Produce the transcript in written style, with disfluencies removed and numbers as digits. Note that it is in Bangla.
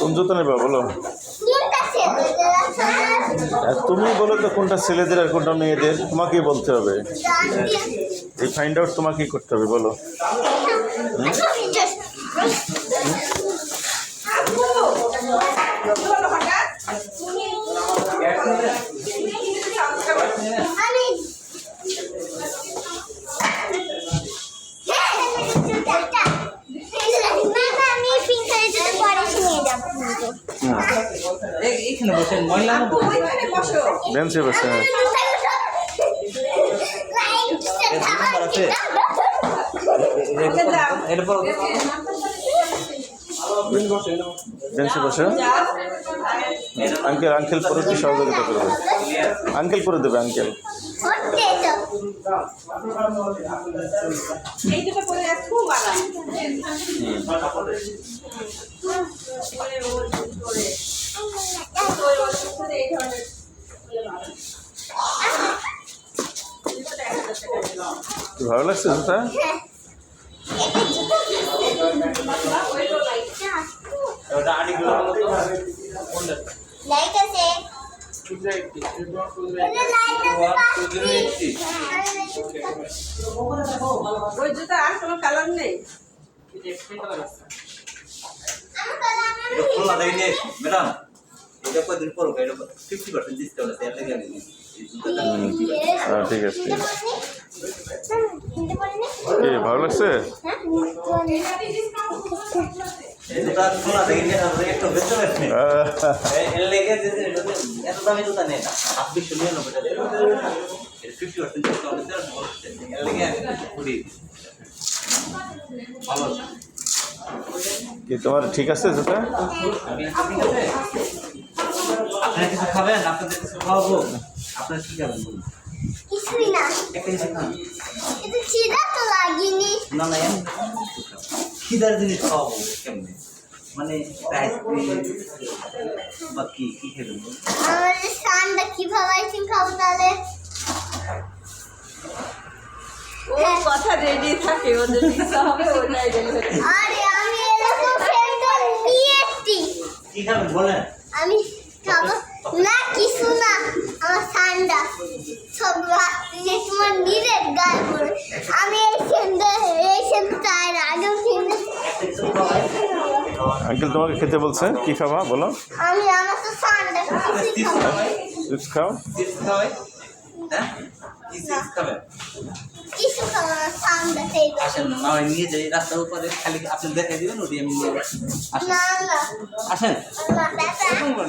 কোন জুতো নেবা বলো? তুমি বলো তো কোনটা ছেলেদের আর কোনটা মেয়েদের, তোমাকেই বলতে হবে। এই ফাইন্ড আউট তোমাকেই করতে হবে, বলো। বেঞ্চে বসে বেঞ্চে বসে আঙ্কেল পরে একটু সহযোগিতা করবে। আঙ্কেল করে দেবে, আঙ্কেল। ভালো লাগছে জুতা? ওই জুতা আর কোনো কালার নেই। ম্যাডাম এটা কদিন পর 50% ডিসকাউন্ট আছে, এর লাগে আমি ঠিক আছে। কি ভালো লাগছে? জুতা খোলা দেখে একটু বেঁচে রাখবেন, এর লাগে এত দামি জুতা নেই না, 299 টাকা। এর 50% ডিসকাউন্ট আছে, এর লাগে আমি পুরি ভালো। কি তোমার ঠিক আছে জুতা? আমি ঠিক আছে। আপনারা কিছু খাবেন? আপনাদের কিছু খাওয়াবো? আপনারা কি খাবেন বলুন? কিছুই না। একটা কিছু খান। কিন্তু খিদা তো লাগেনি। না না, খিদার জিনিস খাওয়াবো কেমনে? মানে আইসক্রিম বা কি কি খেবেন? আমাদের সানটা কিভাবে আইসক্রিম খাবো তাহলে? ও কথা রেডি থাকে, ওদের ইচ্ছা হবে ওটাই ডেলিভারি। আরে আমি এরকম ফ্রেন্ডটা নিয়েছি। কি খাবেন বলেন? আমি খাবো না কিছু না, আমার সানটা সব রাত্রে তোমার নিজের গায়ে পড়ে। আমি এই সেন্টটা চাই না, আগেও সেন্টটা। আঙ্কেল তোমাকে খেতে বলছে, কি খাবা বলো? আমার তো সানটা কিছুই খাবো না। চিপস খাও। চিপস খাওয়াই? হ্যাঁ? কি চিপস খাবেন? কিছু খাবো না, সানটা সেই আসেন না, আমি নিয়ে যাই রাস্তার উপরে, খালি আপনি দেখাই দিবেন, ওটি আমি নিয়ে আসেন। না না আসেন। না দাদা।